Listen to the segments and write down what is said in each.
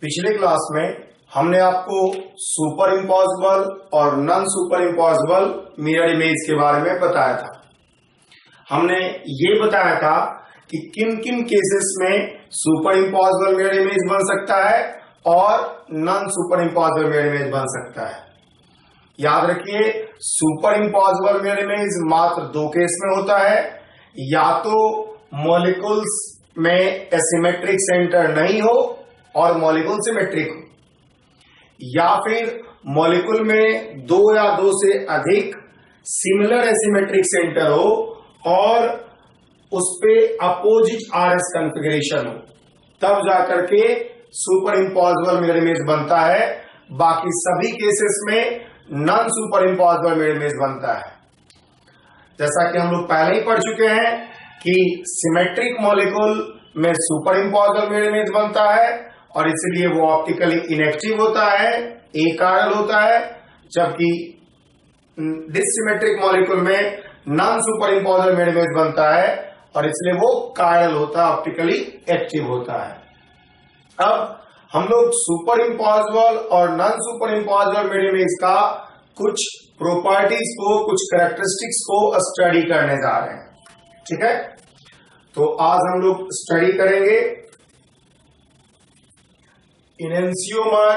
पिछले क्लास में हमने आपको सुपर इम्पॉसिबल और non super impossible mirror image के बारे में बताया था। हमने ये बताया था कि किन किन केसेस में सुपर इम्पॉसिबल मिरर इमेज बन सकता है और non super impossible mirror image बन सकता है। याद रखिए, सुपर इम्पॉसिबल मिरर इमेज मात्र दो केस में होता है, या तो मॉलिक्यूल्स में एसिमेट्रिक सेंटर नहीं हो और मॉलिक्यूल सिमेट्रिक हो, या फिर मॉलिक्यूल में दो या दो से अधिक सिमिलर एसिमेट्रिक सेंटर हो और उस पे अपोजिट आरएस कॉन्फ़िगरेशन हो, तब जाकर के सुपर इम्पॉसिबल मिरर इमेज बनता है। बाकी सभी केसेस में non super impossible mirror image बनता है। जैसा कि हम लोग पहले ही पढ़ चुके हैं कि सिमेट्रिक मॉलिक्यूल में सुपर इम्पॉसिबल मिरर इमेज बनता है और इसलिए वो ऑप्टिकली इनएक्टिव होता है, एकाइरल होता है, जबकि डिसिमेट्रिक मॉलिक्यूल में non super impossible mirror image बनता है और इसलिए वो कायरल होता है, ऑप्टिकली एक्टिव होता है। अब हम लोग सुपर इम्पॉसिबल और non super impossible mirror image का कुछ प्रॉपर्टीज को, कुछ कैरेक्टरिस्टिक्स को स्टडी करने जा रहे हैं। ठीक है, तो आज हम लोग स्टडी करेंगे इनेंसियोमर,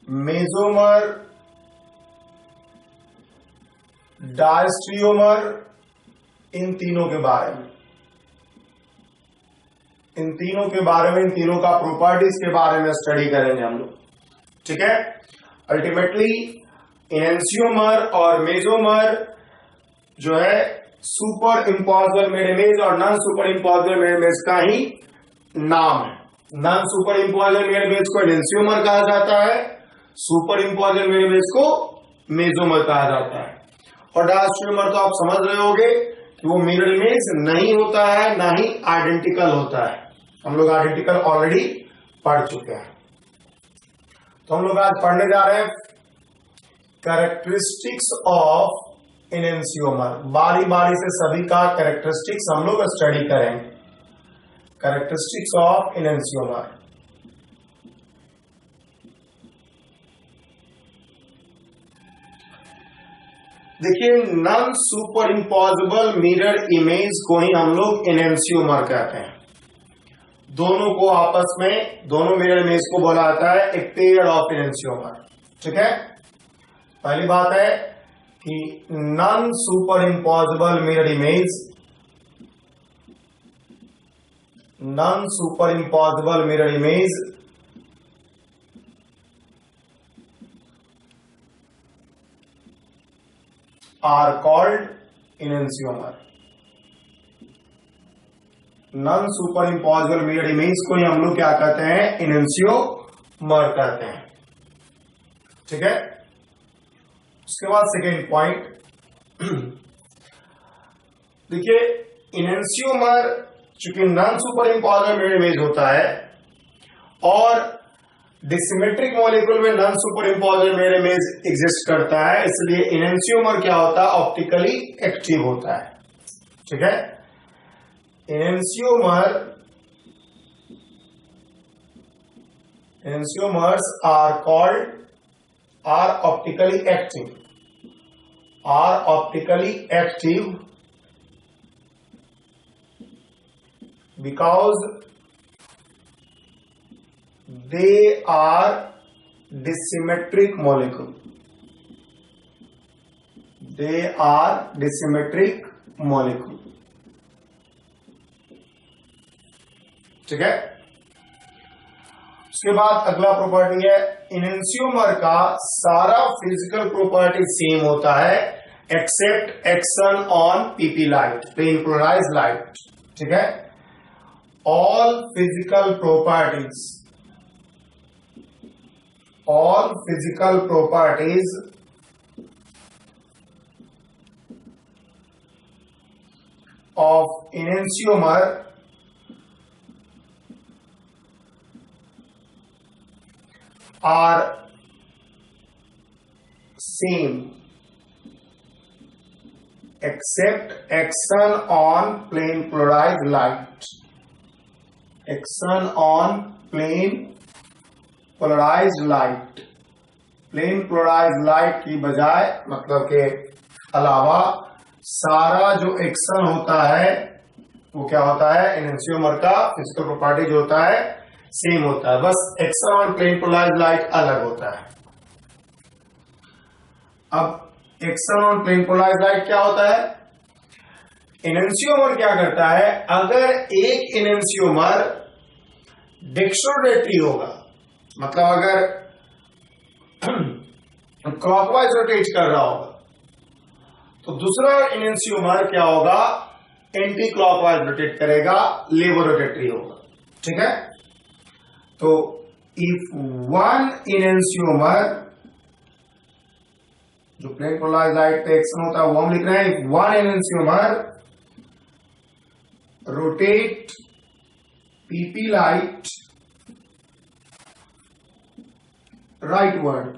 मेसोमर, डायस्ट्रियोमर, इन तीनों के बारे में, इन तीनों का प्रॉपर्टीज के बारे में स्टडी करेंगे हम लोग। ठीक है, अल्टीमेटली इनेंसियोमर और मेसोमर जो है सुपर इम्पॉसिबल मिरर इमेज और non super impossible mirror image का ही नाम है। Non super impossible mirror image को इनेंसियोमर कहा जाता है, सुपर इम्पॉसिबल मिरर इमेज को मेसोमर कहा जाता है। और डायस्ट्रियोमर तो आप समझ रहे होंगे कि वो मिरर इमेज नहीं होता है, ना ही आइडेंटिकल होता है। हम लोग आइडेंटिकल ऑलरेडी पढ़ चुके हैं। तो हम लोग आज पढ़ने जा रहे हैं कैरेक्टरिस्टिक्स ऑफ इनेंसियोमर। बारी बारी से सभी का कैरेक्टरिस्टिक्स हम लोग स्टडी करेंगे। Characteristics of enantiomer. देखिए, non super impossible mirror image को ही हम लोग इनेंसियोमर कहते हैं। दोनों को आपस में, दोनों मिरर इमेज को बोला जाता है ए पेयर ऑफ इनेंसियोमर। ठीक है, पहली बात है कि non super impossible mirror image, non super impossible mirror image are called enantiomer. Non super impossible mirror image को ही हम लोग क्या कहते हैं? इनेंसियोमर कहते हैं। ठीक है, उसके बाद सेकेंड पॉइंट देखिए, इनेंसियोमर चूंकि non super impossible mirror image होता है और डिसिमेट्रिक मॉलिक्यूल में non super impossible mirror image exist करता है, इसलिए इनेंसियोमर क्या होता है? ऑप्टिकली एक्टिव होता है। ठीक है, enantiomers are called, are optically active, are optically active because they are dissymmetric molecule. They are dissymmetric molecule. ठीक है, उसके बाद अगला प्रॉपर्टी है, इनेंसियोमर का सारा फिजिकल प्रॉपर्टी सेम होता है except action on PP light, plane polarized light. ठीक है, all physical properties of enantiomer are same except action on plane polarized light. Action on plane polarized light, plane polarized light की बजाय मतलब के अलावा सारा जो एक्शन होता है वो क्या होता है, एनेंशियोमर का फिजिकल प्रॉपर्टी जो होता है सेम होता है, बस action on plane polarized light अलग होता है। अब action on plane polarized light क्या होता है, एनेंशियोमर क्या करता है, अगर एक एनेंशियोमर डेक्स्ट्रोरेटरी होगा, मतलब अगर क्लॉकवाइज रोटेट कर रहा होगा, तो दूसरा एनेंशियोमर क्या होगा, एंटी क्लॉकवाइज रोटेट करेगा, लेवो रोटेटरी होगा। ठीक है, तो इफ वन एनेंशियोमर, जो प्लेन पोलराइज्ड लाइट पे एक्शन होता है वो हम लिख रहे हैं, if one enantiomer rotate PP light rightward,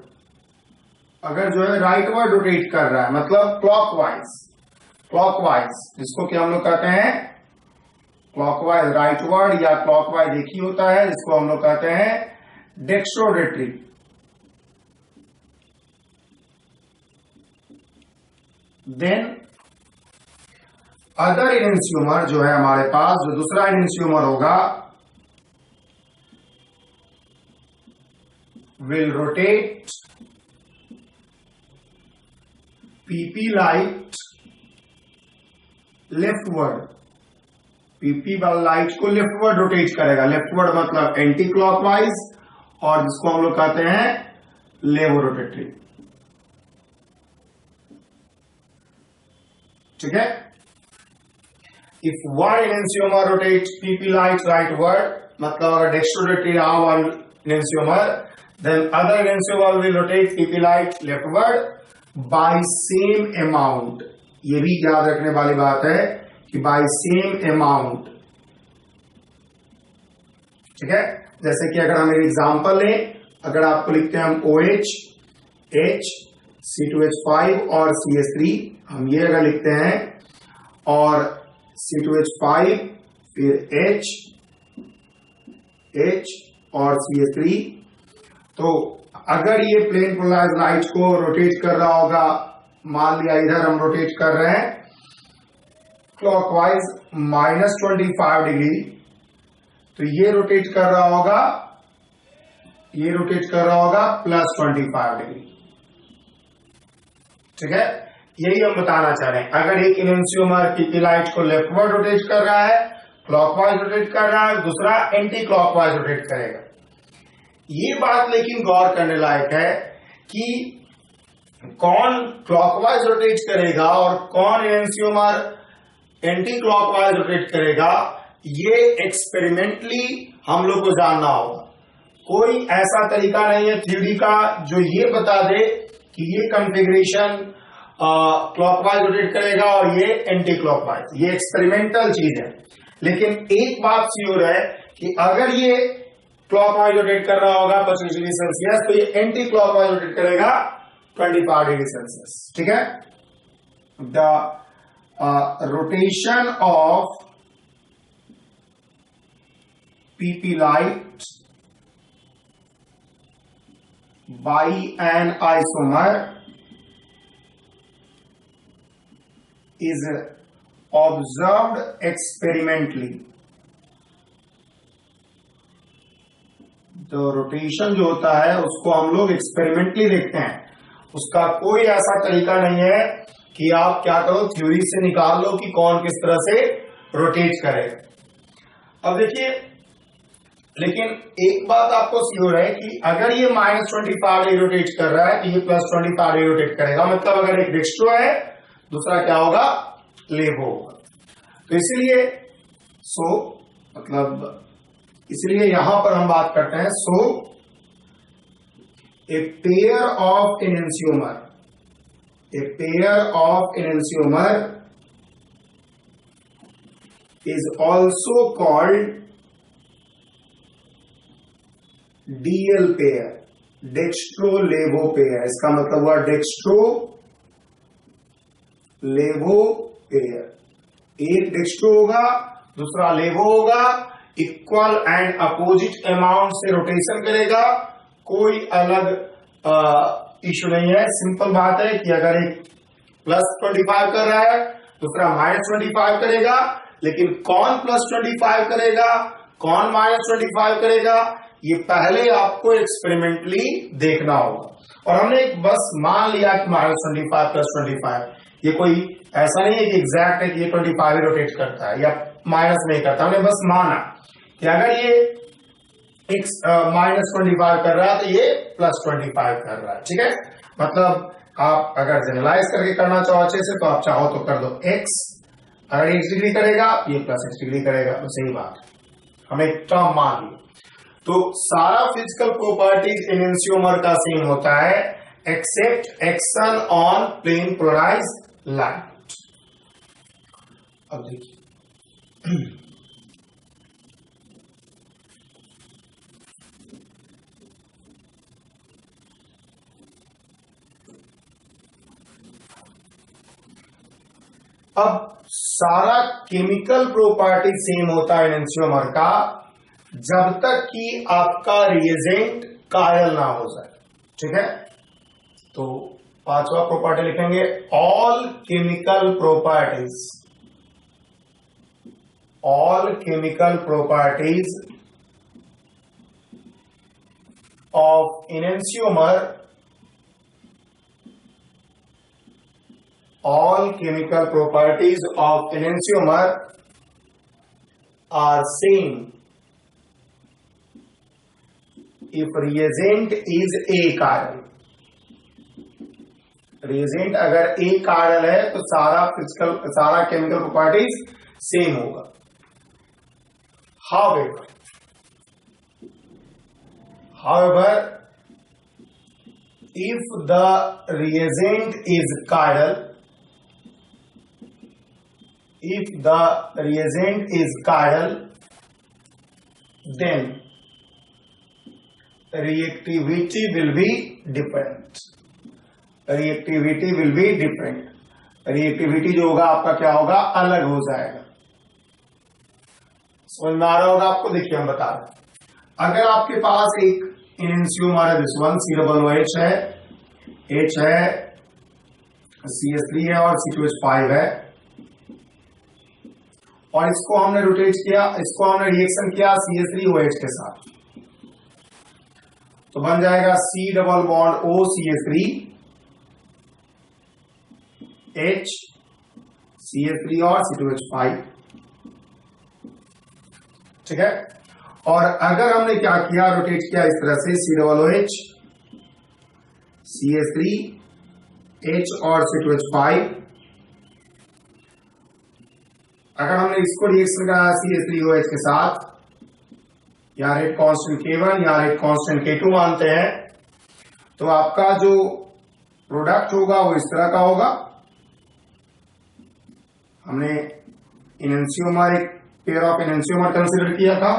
अगर जो है राइटवर्ड रोटेट कर रहा है मतलब क्लॉकवाइज, क्लॉकवाइज जिसको कि हम लोग कहते हैं क्लॉकवाइज राइटवर्ड या क्लॉकवाइज एक ही होता है, जिसको हम लोग कहते हैं डेक्स्ट्रोरेटरी। देन अदर एनेंशियोमर जो है हमारे पास, जो दूसरा एनेंशियोमर होगा, will rotate PP light leftward, PP वाला लाइट को लेफ्टवर्ड रोटेट करेगा, लेफ्टवर्ड मतलब एंटी क्लॉकवाइज, और जिसको हम लोग कहते हैं लेवो रोटेटरी। ठीक है, if one enantiomer rotate PP light rightward, मतलब अगर डेक्स्ट्रोरेटरी रहा one enantiomer, then other enantiomer will rotate PP light leftward by same amount. ये भी याद रखने वाली बात है कि बाय सेम अमाउंट। ठीक है, जैसे कि अगर हम एक एग्जांपल लें, अगर आपको लिखते हैं हम OH, H, C2H5 और CH3, हम ये अगर लिखते हैं और C2H5 फिर H और CH3, तो अगर ये प्लेन पोलराइज्ड लाइट को रोटेट कर रहा होगा, मान लिया इधर हम रोटेट कर रहे हैं क्लॉकवाइज -25 डिग्री, तो ये रोटेट कर रहा होगा, ये रोटेट कर रहा होगा +25 डिग्री। ठीक है, यही हम बताना चाह रहे हैं। अगर एक एनेंशियोमर पीपी लाइट को लेफ्टवर्ड रोटेट कर रहा है, क्लॉकवाइज रोटेट कर रहा है, दूसरा एंटी क्लॉकवाइज रोटेट करेगा। ये बात लेकिन गौर करने लायक है कि कौन क्लॉकवाइज रोटेट करेगा और कौन एनेंशियोमर एंटी क्लॉकवाइज रोटेट करेगा, ये एक्सपेरिमेंटली हम लोग को जानना होगा। कोई ऐसा तरीका नहीं है थ्योरी का जो ये बता दे कि ये कॉन्फ़िगरेशन क्लॉकवाइज रोटेट करेगा और ये एंटी क्लॉकवाइज, ये एक्सपेरिमेंटल चीज है। लेकिन एक बात श्योर है कि अगर ये क्लॉकवाइज रोटेट कर रहा होगा 25 डिग्री सेल्सियस, तो ये एंटी क्लॉकवाइज रोटेट करेगा 25 डिग्री सेल्सियस। ठीक है, the rotation of PP light by an isomer is observed experimentally। तो रोटेशन जो होता है उसको हम लोग एक्सपेरिमेंटली देखते हैं, उसका कोई ऐसा तरीका नहीं है कि आप क्या करो थ्योरी से निकाल लो कि कौन किस तरह से रोटेट करेगा। अब देखिए, लेकिन एक बात आपको श्योर है कि अगर ये -25 डिग्री रोटेट कर रहा है तो ये +25 डिग्री रोटेट करेगा, मतलब अगर एक डेक्स्ट्रो है दूसरा क्या होगा, लेवो होगा। तो इसलिए मतलब इसलिए यहां पर हम बात करते हैं, a pair of enantiomer is also called DL pair, dextro लेवो पेयर। इसका मतलब हुआ डेक्स्ट्रो लेवो पेयर। एक डेक्स्ट्रो होगा दूसरा लेवो होगा, इक्वल एंड अपोजिट अमाउंट से रोटेशन करेगा, कोई अलग इशू नहीं है। सिंपल बात है कि अगर एक +25 कर रहा है दूसरा -25 करेगा, लेकिन कौन +25 करेगा कौन -25 करेगा ये पहले आपको एक्सपेरिमेंटली देखना होगा। और हमने बस मान लिया कि -25 +25, ये कोई ऐसा नहीं है कि एग्जैक्ट है कि ये 25 ही रोटेट करता है या माइनस नहीं करता, हमने बस माना कि अगर ये x -25 कर रहा है तो ये +25 कर रहा है। ठीक है, मतलब आप अगर जनरलाइज करके करना चाहो अच्छे से तो आप चाहो तो कर दो x, अगर x डिग्री करेगा ये +x डिग्री करेगा, तो सही बात है, हमें एक टर्म मान ली। तो सारा फिजिकल प्रॉपर्टीज एनेंशियोमर का सेम होता है except action on plane polarized light. अब देखिए अब सारा केमिकल प्रॉपर्टी सेम होता है एनेंशियोमर का जब तक कि आपका रिएजेंट कायल ना हो जाए। ठीक है, तो पांचवा प्रॉपर्टी लिखेंगे, all chemical properties of enantiomer, all chemical properties of enantiomer are same if reagent is a chiral। reagent अगर a chiral है तो सारा chemical properties same होगा। however if the reagent is chiral, then reactivity will be different। reactivity जो होगा आपका क्या होगा, अलग हो जाएगा। समझ में आ रहा होगा आपको। देखिए हम बता रहे हैं, अगर आपके पास एक एनेंशियोमर है, दिस वन COOH है, H है, CH3 है और C2H5 है, और इसको हमने रोटेट किया, इसको हमने रिएक्शन किया CH3OH के साथ, तो बन जाएगा C double bond O CH3 H CH3 और C2H5। ठीक है, और अगर हमने क्या किया, रोटेट किया इस तरह से COOH CH3 H और C2H5, अगर हमने इसको रिएक्शन कराया CH3OH के साथ, या रेट कांस्टेंट K1 या रेट कांस्टेंट K2 मानते हैं, तो आपका जो प्रोडक्ट होगा वो इस तरह का होगा। हमने एनेंशियोमर, एक पेयर ऑफ एनेंशियोमर कंसीडर किया था,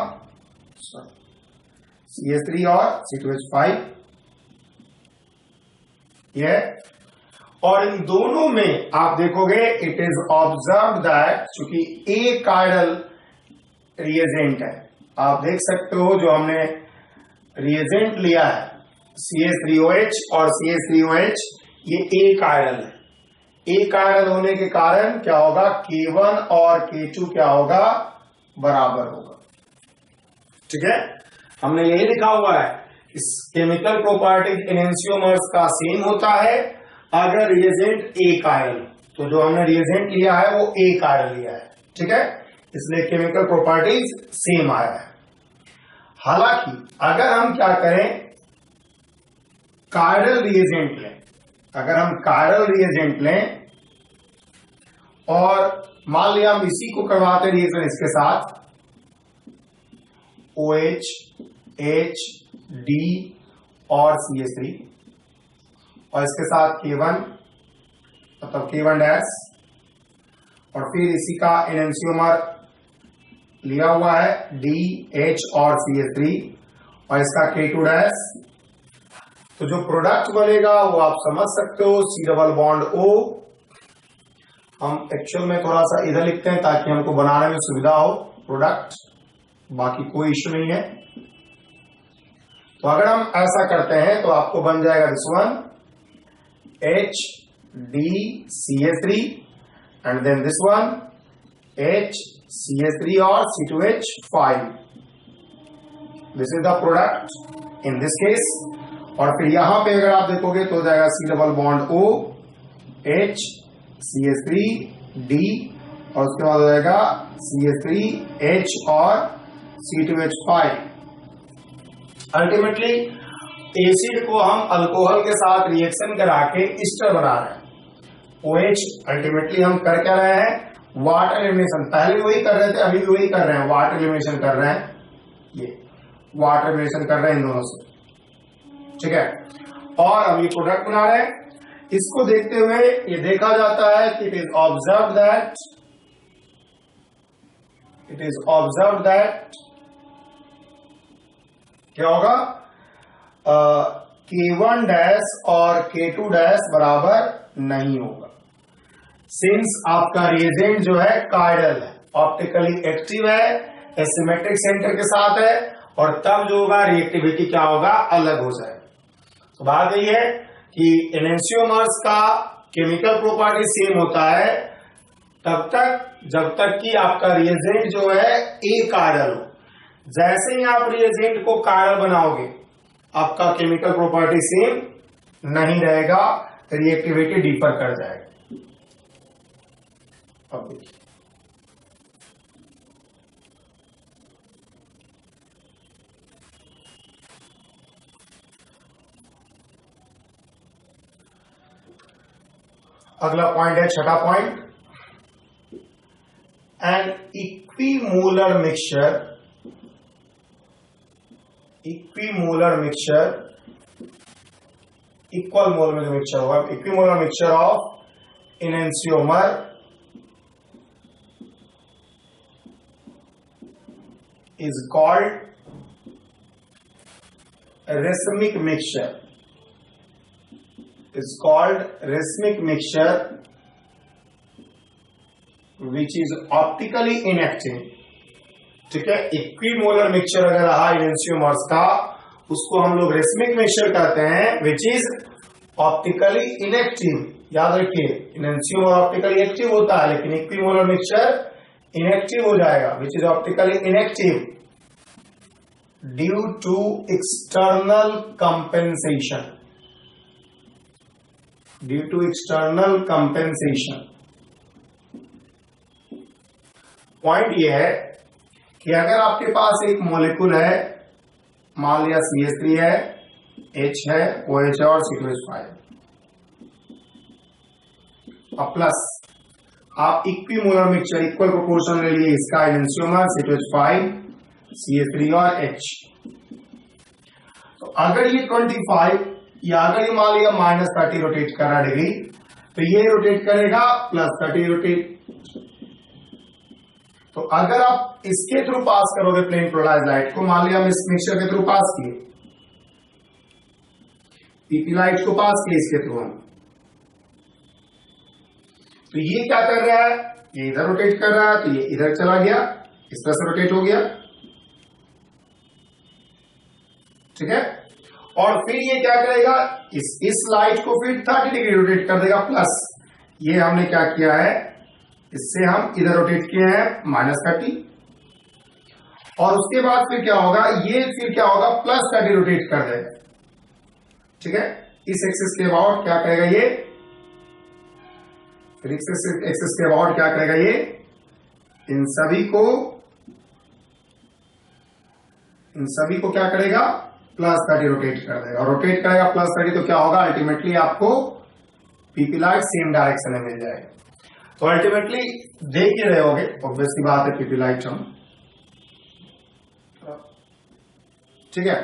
CH3 और C2H5 ये, और इन दोनों में आप देखोगे इट इज ऑब्जर्व दैट चूंकि ए कायरल रिएजेंट है, आप देख सकते हो जो हमने रिएजेंट लिया है CH3OH और CH3OH, ये ए कायरल है। ए कायरल होने के कारण क्या होगा, K1 और K2 क्या होगा, बराबर होगा। ठीक है, हमने यही लिखा हुआ है, इस केमिकल प्रॉपर्टीज एनेंशियोमर्स का सेम होता है अगर रिएजेंट ए कायरल, तो जो हमने रिएजेंट लिया है वो ए कायरल लिया है। ठीक है, इसलिए केमिकल प्रॉपर्टीज सेम आया है। हालांकि अगर हम क्या करें, कायरल रिएजेंट लें, अगर हम कायरल रिएजेंट लें और मान लिया हम इसी को करवाते रिएक्शन इसके साथ OH H D और CH3 और इसके साथ K1 मतलब K1 डैश, और फिर इसी का एनेंशियोमर लिया हुआ है D H और CH3 और इसका K2 डैश, तो जो प्रोडक्ट बनेगा वो आप समझ सकते हो, C डबल बॉन्ड O। हम एक्चुअल में थोड़ा सा इधर लिखते हैं ताकि हमको बनाने में सुविधा हो, प्रोडक्ट बाकी कोई इश्यू नहीं है। तो अगर हम ऐसा करते हैं तो आपको बन जाएगा this one HDCA3 and then this one HCA3 और C2H5। This is the product in this case. और फिर यहां पे अगर आप देखोगे तो हो जाएगा C double bond O HCA3D और उसके बाद हो जाएगा CA3H और C2H5। अल्टीमेटली एसिड को हम अल्कोहल के साथ रिएक्शन करा के ईस्टर बना रहे हैं। OH अल्टीमेटली हम कर क्या रहे हैं, वाटर एलिमिनेशन। पहले भी वही कर रहे थे, अभी भी वही कर रहे हैं, वाटर एलिमिनेशन कर रहे हैं। ये वाटर एलिमिनेशन कर रहे हैं इन दोनों से, ठीक है। और अब ये प्रोडक्ट बना रहे हैं। इसको देखते हुए ये देखा जाता है कि इट इज ऑब्जर्व दैट क्या होगा, K1 डैश और K2 डैश बराबर नहीं होगा। सिंस आपका रिएजेंट जो है कायरल है, ऑप्टिकली एक्टिव है, एसिमेट्रिक सेंटर के साथ है, और तब जो होगा रिएक्टिविटी क्या होगा, अलग हो जाएगा। तो बात यही है कि एनेंशियोमर्स का केमिकल प्रॉपर्टी सेम होता है तब तक जब तक कि आपका रिएजेंट जो है ए कायरल हो। जैसे ही आप रिएजेंट को कायरल बनाओगे आपका केमिकल प्रॉपर्टी सेम नहीं रहेगा, रिएक्टिविटी डिफर कर जाएगा। अब देखिए अगला पॉइंट है, छठा point, an equimolar mixture equal mole में जो मिक्सचर होगा, equimolar mixture of enantiomer is called racemic mixture, which is optically inactive। ठीक है, इक्विमोलर मिक्सचर अगर रहा एनेंशियोमर्स का, उसको हम लोग रेसमिक मिक्सचर कहते हैं, विच इज ऑप्टिकली इनएक्टिव। याद रखिए, एनेंशियोमर ऑप्टिकली एक्टिव होता है लेकिन इक्विमोलर मिक्सचर इनएक्टिव हो जाएगा, which is optically inactive due to external compensation. Point ये है कि अगर आपके पास एक मॉलिक्यूल है, मान लिया CH3 है, H है, OH है और C2H5, और प्लस आप इक्विमोलर मिक्सचर इक्वल प्रोपोर्शन ले लिए इसका एनेंशियोमर C2H5, CH3 और H। तो अगर ये 25 या अगर ये मान लिया -30 रोटेट कर रहा डिग्री, तो ये रोटेट करेगा +30 रोटेट। तो अगर आप इसके थ्रू पास करोगे प्लेन पोलराइज्ड लाइट को, मान लिया हम इस मिक्सचर के थ्रू पास किए, पीपी लाइट को पास किए इसके थ्रू हम, तो ये क्या कर रहा है, ये इधर रोटेट कर रहा है, तो ये इधर चला गया, इस तरह से रोटेट हो गया, ठीक है। और फिर ये क्या करेगा, इस लाइट को फिर 30 डिग्री रोटेट कर देगा, प्लस ये हमने क्या किया है, इससे हम इधर रोटेट किए हैं -30, और उसके बाद फिर क्या होगा, ये फिर क्या होगा, +30 रोटेट कर देगा, ठीक है। इस एक्सिस के अबाउट क्या करेगा ये, फिर एक्सिस के अबाउट क्या करेगा ये, इन सभी को क्या करेगा, +30 रोटेट कर देगा। और रोटेट करेगा +30 तो क्या होगा, अल्टीमेटली आपको पीपी लाइट सेम डायरेक्शन में मिल जाएगा। तो अल्टीमेटली देख ही रहे होगे, ऑब्वियस की बात है, पीपी लाइट हम, ठीक है।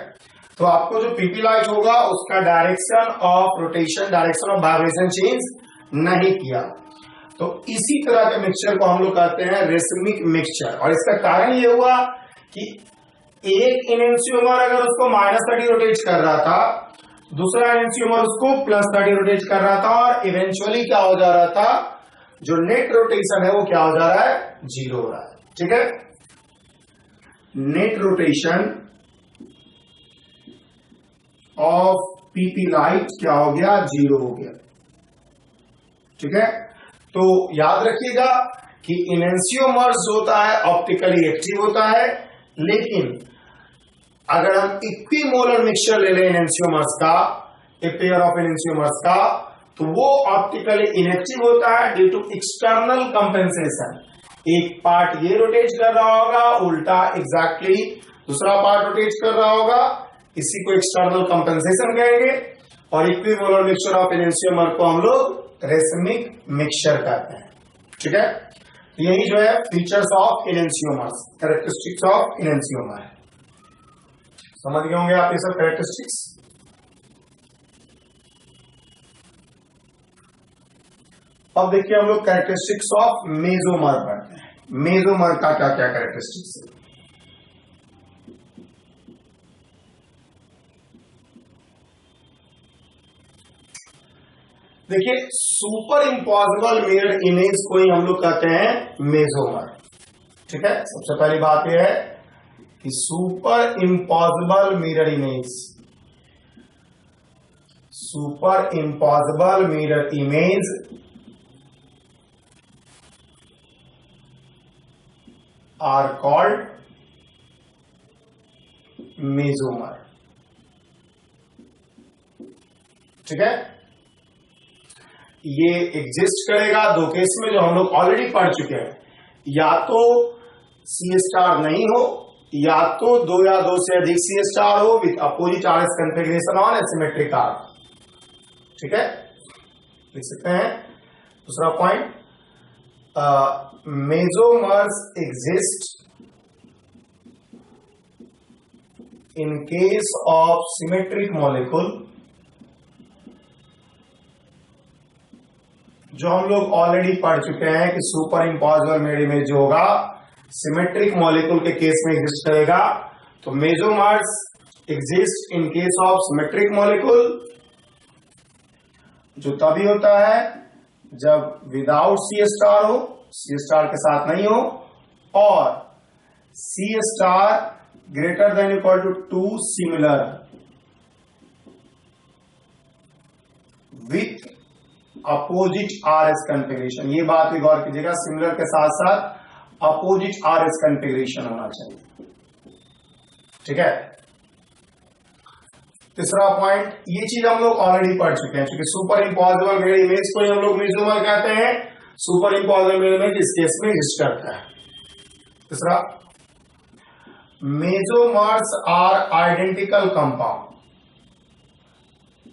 तो आपको जो पीपी लाइट होगा उसका direction of rotation, direction of vibration change नहीं किया। तो इसी तरह के मिक्सचर को हम लोग कहते हैं रेसमिक मिक्सचर। और इसका कारण ये हुआ कि एक एनेंशियोमर अगर उसको -30 रोटेट कर रहा था, दूसरा एनेंशियोमर उसको +30 रोटेट कर रहा था, और इवेंचुअली क्या हो जा रहा था, जो नेट रोटेशन है वो क्या हो जा रहा है, 0 हो रहा है, ठीक है। Net rotation of PP light क्या हो गया, 0 हो गया। ठीक है, तो याद रखिएगा कि इनेंसियोमर्स होता है ऑप्टिकली एक्टिव होता है, लेकिन अगर हम इक्विमोलर मिक्सचर ले लें इनेंसियोमर्स का, ए पेयर ऑफ इनेंसियोमर्स का, तो वो ऑप्टिकली इनएक्टिव होता है ड्यू टू एक्सटर्नल कंपेंसेशन। एक पार्ट ये रोटेट कर रहा होगा उल्टा एग्जैक्टली दूसरा पार्ट रोटेट कर रहा होगा, इसी को एक्सटर्नल कंपेंसेशन कहेंगे। और इक्विमोलर मिक्सचर ऑफ इनेंसियोमर को हम लोग रेसमिक मिक्सचर कहते हैं। ठीक है, यही जो है फीचर्स ऑफ इनेंसियोमर्स, कैरेक्टरिस्टिक्स ऑफ इनेंसियोमर है। समझ गए होंगे आप ये सब कैरेक्टरिस्टिक्स। अब देखिए हम लोग कैरेक्टरिस्टिक्स ऑफ मेसोमर पढ़ते हैं। मेसोमर का क्या क्या कैरेक्टरिस्टिक्स है। देखिए सुपर इम्पॉसिबल मिरर इमेज को ही हम लोग कहते हैं मेसोमर। ठीक है, सबसे पहली बात यह है कि super impossible mirror image, super impossible mirror image are called मेसोमर। ठीक है, ये एग्जिस्ट करेगा दो केस में जो हम लोग ऑलरेडी पढ़ चुके हैं, या तो सी स्टार नहीं हो, या तो दो या दो से अधिक सी स्टार हो with opposite RS configuration on asymmetric arc. ठीक है, लिख सकते हैं। दूसरा point, mesomers exist in case of symmetric molecule, जो हम लोग ऑलरेडी पढ़ चुके हैं कि सुपर इम्पॉसिबल मिरर इमेज जो होगा सिमेट्रिक मॉलिक्यूल के केस में एग्जिस्ट करेगा। तो mesomers exist in case of symmetric molecule, जो तभी होता है जब विदाउट सी स्टार हो, सी स्टार के साथ नहीं हो, और C star greater than equal to 2 similar with opposite RS configuration. ये बात भी गौर कीजिएगा, सिमिलर के साथ साथ अपोजिट आरएस कॉन्फ़िगरेशन होना चाहिए। ठीक है, तीसरा पॉइंट, ये चीज हम लोग ऑलरेडी पढ़ चुके हैं, क्योंकि सुपर इम्पॉसिबल मिरर इमेज को हम लोग मेसोमर कहते हैं। सुपर इम्पॉसिबल मिरर इमेज इस केस में एग्जिस्ट करता है। तीसरा, mesomers are identical compound,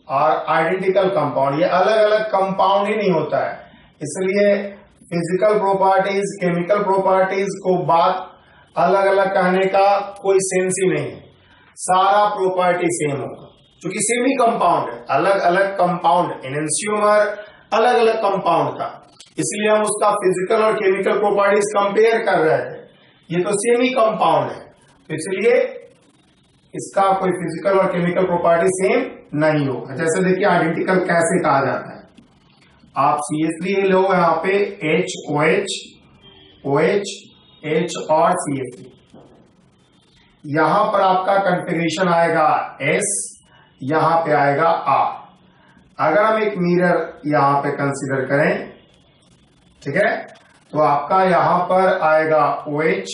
identical compound, ये अलग अलग कंपाउंड ही नहीं होता है, इसलिए फिजिकल प्रॉपर्टीज केमिकल प्रॉपर्टीज को बात अलग अलग कहने का कोई सेंस ही नहीं है, सारा प्रॉपर्टी सेम होगा, क्योंकि सेम ही कंपाउंड है। अलग अलग कंपाउंड एनेंसियोमर अलग अलग कंपाउंड का, इसलिए हम उसका फिजिकल और केमिकल प्रॉपर्टीज कंपेयर कर रहे थे। ये तो सेम ही कंपाउंड है, तो इसलिए इसका कोई फिजिकल और केमिकल प्रॉपर्टी सेम नहीं होगा। जैसे देखिए आइडेंटिकल कैसे कहा जाता है, आप CH3 लो, यहाँ पे HOH OH H और CH3, यहां पर आपका कॉन्फ़िगरेशन आएगा S, यहां पे आएगा R। अगर हम एक मिरर यहां पे कंसीडर करें, ठीक है, तो आपका यहां पर आएगा OH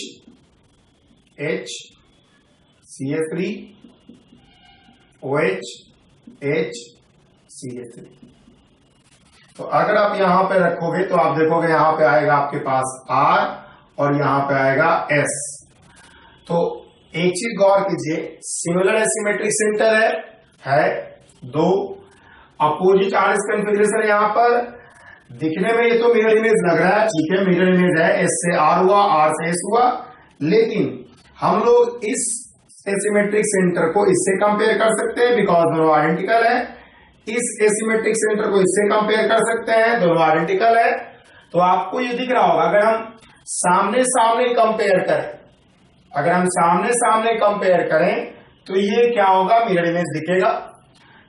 H CH3 OH H CH3। तो अगर आप यहां पे रखोगे तो आप देखोगे यहां पे आएगा आपके पास R और यहां पे आएगा S। तो एक चीज गौर कीजिए, सिमिलर एसिमेट्रिक सेंटर है दो, अपोजिट आरएस कॉन्फ़िगरेशन यहां पर दिखने में ये तो मिरर इमेज लग रहा है, ठीक है मिरर इमेज है, S से R हुआ, R से S हुआ, लेकिन हम लोग इस एसिमेट्रिक सेंटर को इससे कंपेयर कर सकते हैं बिकॉज दोनों आइडेंटिकल है, इस एसिमेट्रिक सेंटर को इससे कंपेयर कर सकते हैं, दोनों आइडेंटिकल है। तो आपको ये दिख रहा होगा, अगर हम सामने सामने कंपेयर करें, अगर हम सामने सामने कंपेयर करें तो ये क्या होगा, मिरर इमेज दिखेगा।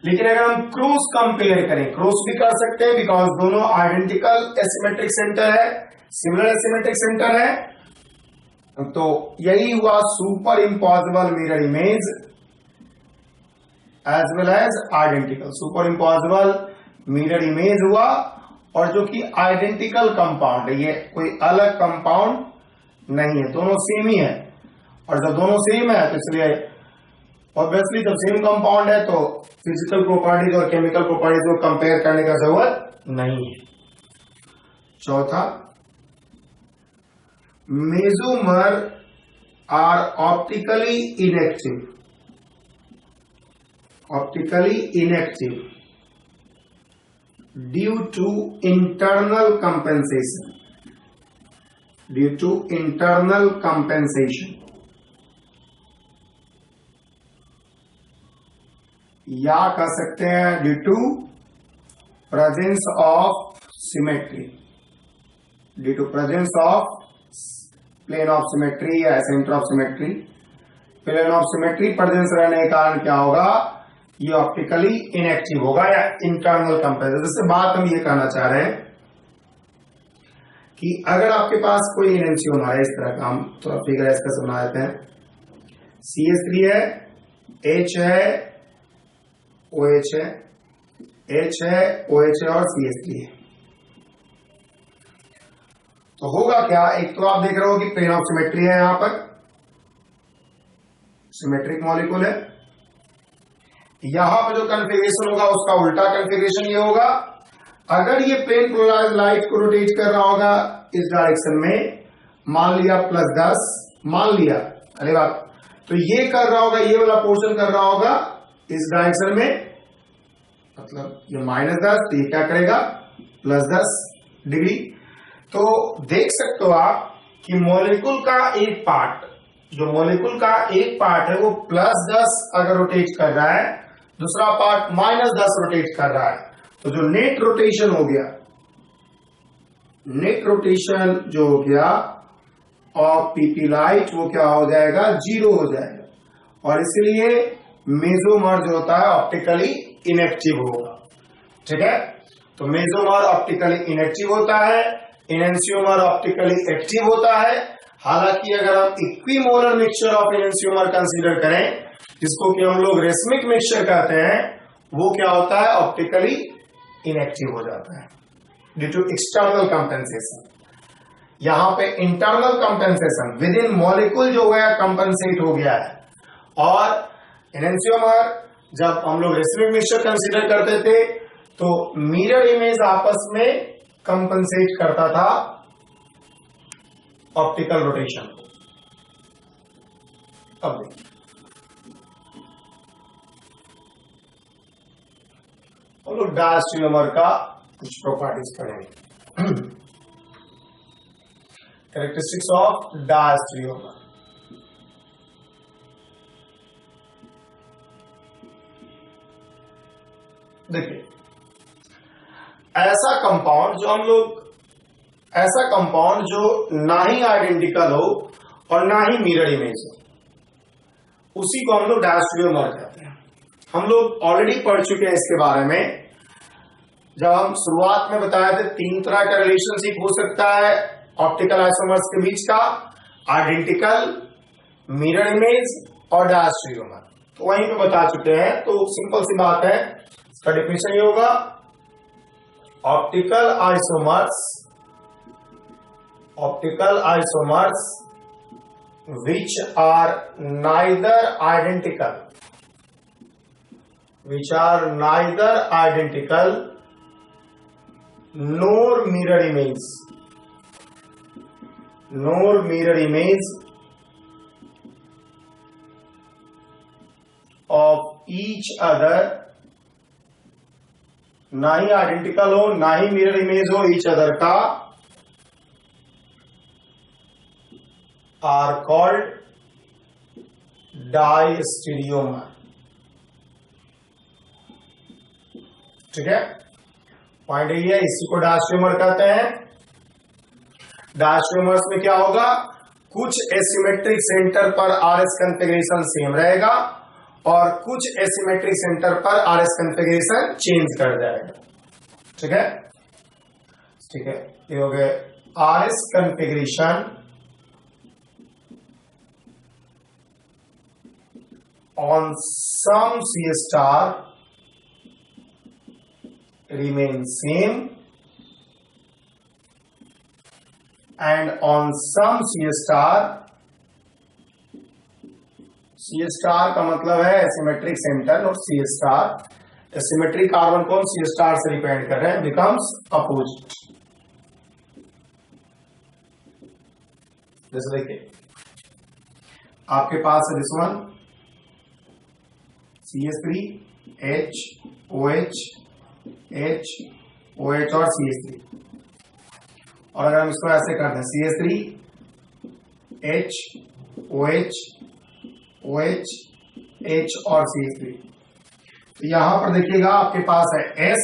लेकिन अगर हम क्रॉस कंपेयर करें, क्रॉस भी कर सकते हैं बिकॉज दोनों आइडेंटिकल एसिमेट्रिक सेंटर है, सिमिलर एसिमेट्रिक सेंटर है, तो यही हुआ super impossible mirror image as well as identical. Super impossible mirror image हुआ और जो कि आइडेंटिकल कंपाउंड है, ये कोई अलग कंपाउंड नहीं है, दोनों सेम ही है। और जब दोनों सेम है तो इसलिए ऑब्वियसली जब सेम कंपाउंड है तो फिजिकल प्रॉपर्टीज और केमिकल प्रॉपर्टीज को कंपेयर करने का जरूरत नहीं है। चौथा, mesomer are optically inactive due to internal compensation या कह सकते हैं due to presence of symmetry, due to presence of plane of symmetry या centre of symmetry. Plane of symmetry presence रहने के कारण क्या होगा, ये ऑप्टिकली इनएक्टिव होगा या इंटरनल कंपेंसेशन। इससे बात हम ये कहना चाह रहे हैं कि अगर आपके पास कोई एनेंशियोमर है, इस तरह का हम थोड़ा फिगर इसका बना देते हैं, CH3 है, H है, OH है, H है, OH है और CH3 है। तो होगा क्या, एक तो आप देख रहे हो कि प्लेन ऑफ सिमेट्री है, यहां पर सिमेट्रिक मॉलिक्यूल है, यहां पर जो कन्फिगरेशन होगा उसका उल्टा कन्फिगरेशन ये होगा। अगर ये प्लेन पोलराइज्ड लाइट को रोटेट कर रहा होगा इस डायरेक्शन में, मान लिया +10, मान लिया, अरे बात, तो ये कर रहा होगा, ये वाला पोर्शन कर रहा होगा इस डायरेक्शन में, मतलब ये -10, तो ये क्या करेगा +10 डिग्री। तो देख सकते हो आप कि मॉलिक्यूल का एक पार्ट, जो मॉलिक्यूल का एक पार्ट है वो +10 अगर रोटेट कर रहा है, दूसरा पार्ट -10 रोटेट कर रहा है, तो जो नेट रोटेशन हो गया, नेट रोटेशन जो हो गया ऑफ पीपी लाइट, वो क्या हो जाएगा, 0 हो जाएगा। और इसलिए मेसोमर जो होता है ऑप्टिकली इनएक्टिव होगा। ठीक है, तो मेसोमर ऑप्टिकली इनएक्टिव होता है, एनेंशियोमर ऑप्टिकली एक्टिव होता है। हालांकि अगर हम equimolar mixture of enantiomer consider करें, जिसको कि हम लोग रेसमिक मिक्सचर कहते हैं, वो क्या होता है, ऑप्टिकली इनएक्टिव हो जाता है ड्यू टू एक्सटर्नल कंपेंसेशन। यहां पे internal compensation with in molecule जो है कंपेंसेट हो गया है। और एनेंशियोमर जब हम लोग रेसमिक मिक्सचर कंसीडर करते थे तो मिरर इमेज आपस में कंपनसेट करता था ऑप्टिकल रोटेशन। अब देखिए, हम लोग डायस्टेरियोमर का कुछ प्रॉपर्टीज पढ़ेंगे। Characteristics of diastereomer. देखिए, ऐसा कंपाउंड जो ना ही आइडेंटिकल हो और ना ही मिरर इमेज हो, उसी को हम लोग डायस्टेरियोमर कहते हैं। हम लोग ऑलरेडी पढ़ चुके हैं इसके बारे में। जब हम शुरुआत में बताए थे 3 तरह का रिलेशनशिप हो सकता है ऑप्टिकल आइसोमर्स के बीच का, आइडेंटिकल, मिरर इमेज और डायस्टेरियोमर, तो वहीं पे बता चुके हैं। तो सिंपल सी बात है, इसका डेफिनेशन ये होगा, optical isomers which are neither identical nor mirror image of each other, ना ही आइडेंटिकल हो ना ही मिरर इमेज हो ईच अदर का, आर कॉल्ड डायस्टेरियोमर। ठीक है, पॉइंट यही है, इसी को डायस्टेरियोमर कहते हैं। डायस्टेरियोमर्स में क्या होगा, कुछ एसिमेट्रिक सेंटर पर आरएस कॉन्फ़िगरेशन सेम रहेगा और कुछ एसिमेट्रिक सेंटर पर आरएस कॉन्फ़िगरेशन चेंज कर जाएगा। ठीक है, ठीक है, ये हो गए RS configuration on some C star remain same and on some C star का मतलब है एसिमेट्रिक सेंटर और C स्टार एसिमेट्रिक कार्बन कौन C स्टार से डिपेंड कर रहे हैं बिकम्स अपोजिट। जैसे देखिए आपके पास है this one CH3 H OH H OH और CH3 और अगर हम इसको ऐसे कर दें CH3 H OH OH H और CH3 तो यहां पर देखिएगा आपके पास है S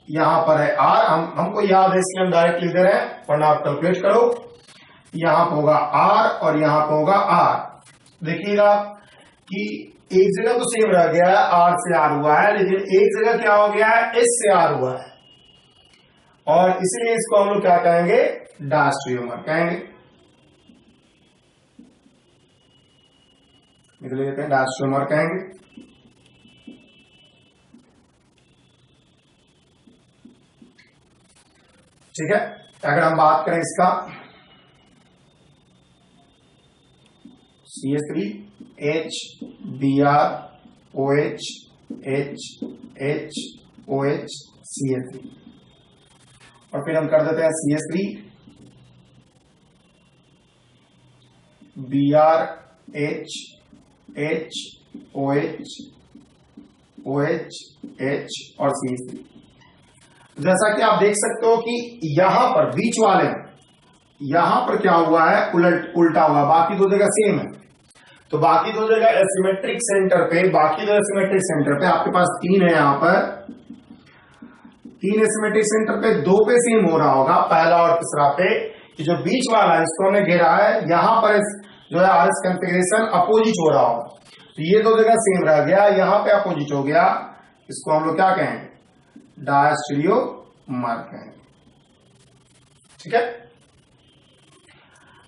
यहां पर है R हमको याद है इसलिए हम डायरेक्ट लिख दे रहे हैं वरना आप कैलकुलेट करो। यहां पर होगा R और यहां पर होगा R। देखिएगा कि एक जगह तो सेम रह गया है R से R हुआ है लेकिन एक जगह क्या हो गया है S से R हुआ है और इसलिए इसको हम लोग क्या कहेंगे डायस्टेरियोमर कहेंगे। निकल लेते हैं डायस्टेरियोमर कहेंगे। ठीक है अगर हम बात करें इसका CH3 H Br OH H H OH CH3 और फिर हम कर देते हैं CH3 Br H H OH OH H और CH3। जैसा कि आप देख सकते हो कि यहां पर बीच वाले में यहां पर क्या हुआ है उल्टा हुआ बाकी दो जगह सेम है तो बाकी दो जगह एसिमेट्रिक सेंटर पे बाकी दो एसिमेट्रिक सेंटर पे आपके पास तीन है यहां पर तीन एसिमेट्रिक सेंटर पे दो पे सेम हो रहा होगा पहला और तीसरा पे जो बीच वाला है इसको हमने घेरा है यहां पर जो है RS कॉन्फ़िगरेशन अपोजिट हो रहा होगा तो ये दो जगह सेम रह गया यहां पे अपोजिट हो गया इसको हम लोग क्या कहेंगे डायस्टेरियोमर कहेंगे। ठीक है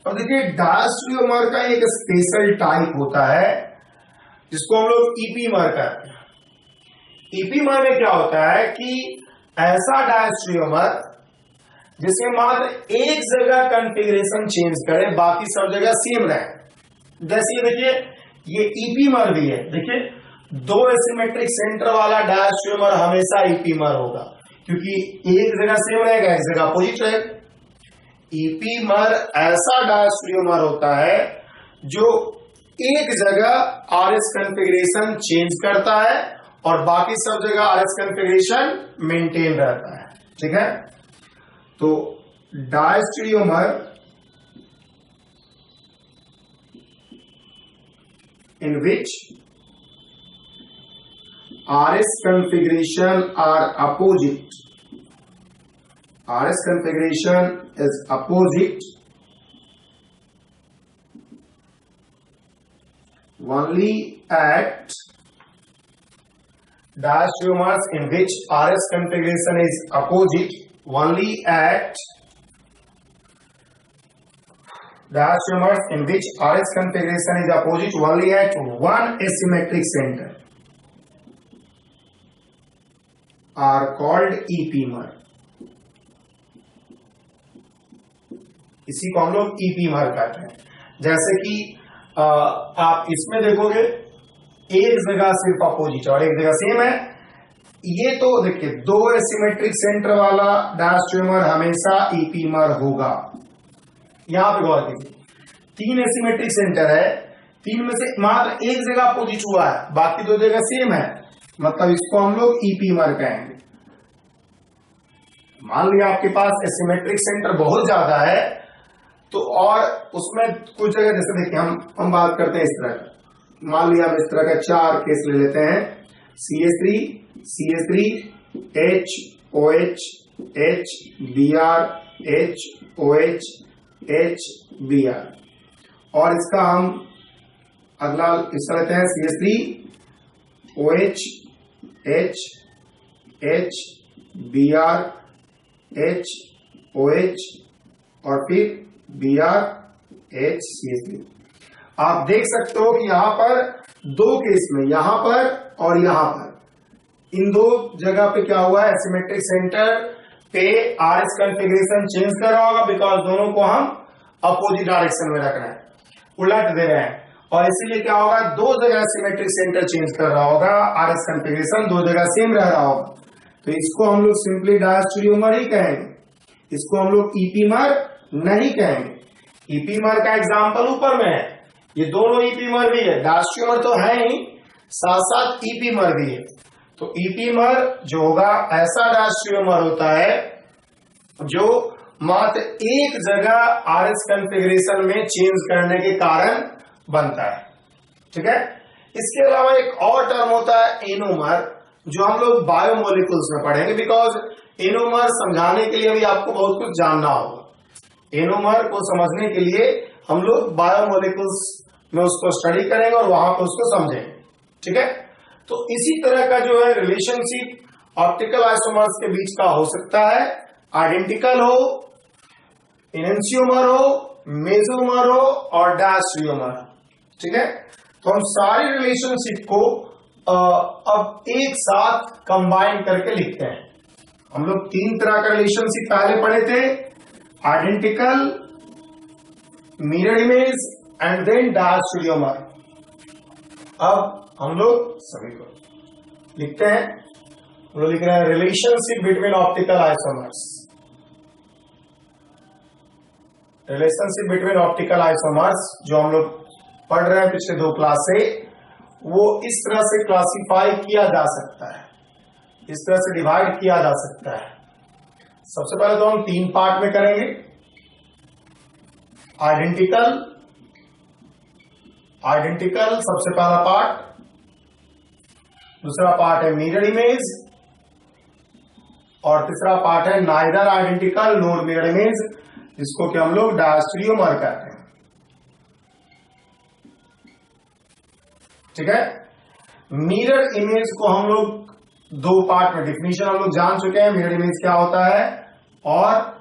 अब देखिए डायस्टेरियोमर का एक स्पेशल टाइप होता है जिसको हम लोग ईपीमर कहते हैं। ईपीमर में क्या होता है कि ऐसा डायस्टेरियोमर जिसमें मात्र एक जगह कॉन्फ़िगरेशन चेंज करे बाकी सब जगह सेम रहे। जैसे ये देखिए ये ईपीमर भी है देखिए दो एसिमेट्रिक सेंटर वाला डायस्टेरियोमर हमेशा ईपीमर होगा क्योंकि एक जगह सेम रहेगा एक जगह अपोजिट रहेगा। ईपीमर ऐसा डायस्टेरियोमर होता है जो एक जगह RS कॉन्फ़िगरेशन चेंज करता है और बाकी सब जगह RS कॉन्फ़िगरेशन मेंटेन रहता है। ठीक है तो डायस्टेरियोमर in which RS configuration are opposite. RS configuration is opposite only at diastereomers in which RS configuration is opposite only at diastereomers in which RS configuration is opposite only at one asymmetric center are called ईपीमर। इसी को हम लोग ईपीमर कहते हैं। जैसे कि आप इसमें देखोगे एक जगह सिर्फ अपोजिट और एक जगह सेम है ये तो देखिए दो एसिमेट्रिक सेंटर वाला डायस्टेरियोमर हमेशा ईपीमर होगा। यहां पे गौर कीजिए तीन एसिमेट्रिक सेंटर है तीन में से मात्र एक जगह अपोजिट हुआ है बाकी दो जगह सेम है मतलब इसको हम लोग ईपीमर कहेंगे। मान लिया आपके पास एसिमेट्रिक सेंटर बहुत ज्यादा है तो और उसमें कुछ जगह जैसे देखिए हम बात करते हैं इस तरह का मान लिया हम इस तरह का चार केस ले लेते हैं CH3 H OH H Br H OH H Br और इसका हम अगला हिस्सा लेते हैं CH3 OH H H Br H OH और फिर Br H CH3। आप देख सकते हो कि यहां पर दो केस में, यहां पर और यहां पर, इन दो जगह पे क्या हुआ है, एसिमेट्रिक सेंटर पे आरएस कॉन्फ़िगरेशन चेंज कर रहा होगा, बिकॉज दोनों को हम अपोजिट डायरेक्शन में रख रहे हैं, उलट दे रहे हैं, और इसीलिए क्या होगा, दो जगह सिमेट्रिक सेंटर चेंज कर रहा होगा, आरएस कॉन्फ़िगरेशन दो जगह सेम रह रहा होगा। तो इसको हम लोग सिंपली डायस्टेरियोमर ही कहेंगे, इसको हम लोग ईपीमर नहीं कहेंगे। ईपीमर का एग्जांपल ऊपर में है, ये दोनों ईपीमर भी है, डायस्टेरियोमर तो है ही, साथ साथ ईपीमर भी है। तो ईपीमर जो होगा ऐसा डायस्टेरियोमर होता है जो मात्र एक जगह आरएस कॉन्फ़िगरेशन में चेंज करने के कारण बनता है, ठीक है। इसके अलावा एक और टर्म होता है एनोमर, जो हम लोग बायोमोलिकुल्स में पढ़ेंगे, बिकॉज एनोमर समझाने के लिए अभी आपको बहुत कुछ जानना होगा। एनोमर को समझने के लिए हम लोग बायोमोलिकुल्स में उसको स्टडी करेंगे और वहां पर उसको समझेंगे, ठीक है। तो इसी तरह का जो है रिलेशनशिप ऑप्टिकल आइसोमर्स के बीच का हो सकता है, आइडेंटिकल हो, एनेंशियोमर हो, मेसोमर हो और डायस्टेरियोमर, ठीक है। तो हम सारी रिलेशनशिप को अब एक साथ कंबाइन करके लिखते हैं। हम लोग तीन तरह का रिलेशनशिप पहले पढ़े थे, identical, mirror image and then diastereomer. अब हम लोग सभी को लिखते हैं, हम लोग लिख रहे हैं relationship between optical isomers. Relationship between optical isomers जो हम लोग पढ़ रहे हैं पिछले दो क्लास से, वो इस तरह से क्लासिफाई किया जा सकता है, इस तरह से डिवाइड किया जा सकता है। सबसे पहले तो हम तीन पार्ट में करेंगे, आइडेंटिकल, आइडेंटिकल सबसे पहला पार्ट, दूसरा पार्ट है मिरर इमेज और तीसरा पार्ट है नाइदर आइडेंटिकल नोर मिरर इमेज, जिसको कि हम लोग डायस्टेरियोमर कहते हैं, ठीक है। मिरर इमेज को हम लोग दो पार्ट में, डिफिनीशन हम लोग जान चुके हैं, मिरर इमेज क्या होता है और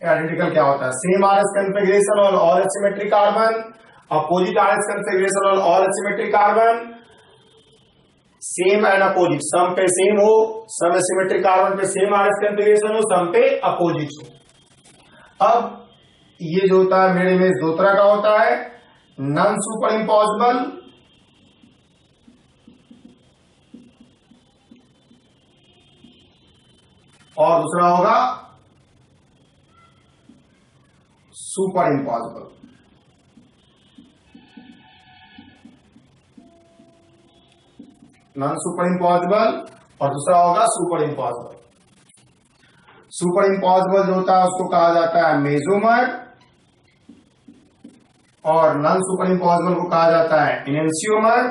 आइडेंटिकल क्या होता है। सेम आरएस कॉन्फ़िगरेशन और all asymmetric carbon, opposite RS configuration और all asymmetric carbon, same and opposite, some पे सेम हो, सम एसिमेट्रिक कार्बन पे सेम आरएस कॉन्फ़िगरेशन हो, सम पे अपोजिट हो। अब ये जो होता है मिरर इमेज दो तरह का होता है, नॉन सुपर इम्पॉसिबल और दूसरा होगा super impossible. Non super impossible और दूसरा होगा सुपर इम्पॉसिबल। सुपर इम्पॉसिबल जो होता है उसको कहा जाता है मेसोमर और नॉन सुपर इम्पॉसिबल को कहा जाता है एनेंशियोमर।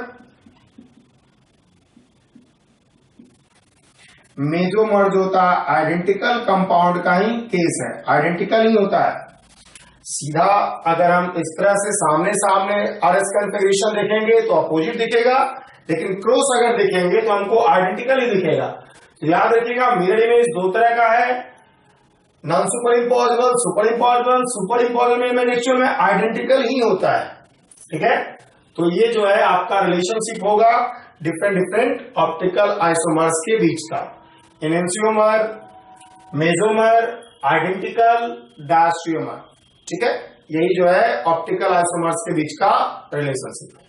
मेसोमर जो होता है आइडेंटिकल कंपाउंड का ही केस है, आइडेंटिकल ही होता है। सीधा अगर हम इस तरह से सामने सामने आरएस कॉन्फ़िगरेशन देखेंगे तो अपोजिट दिखेगा, लेकिन क्रॉस अगर देखेंगे तो हमको आइडेंटिकल ही दिखेगा। तो याद रखिएगा मिरर इमेज दो तरह का है, non super impossible, super impossible. Super impossible में एक्चुअल में आइडेंटिकल ही होता है, ठीक है। तो ये जो है आपका रिलेशनशिप होगा डिफरेंट ऑप्टिकल आइसोमर्स के बीच का, एनेंशियोमर, मेसोमर, आइडेंटिकल, डायस्टेरियोमर, ठीक है। यही जो है ऑप्टिकल आइसोमर्स के बीच का रिलेशनशिप है।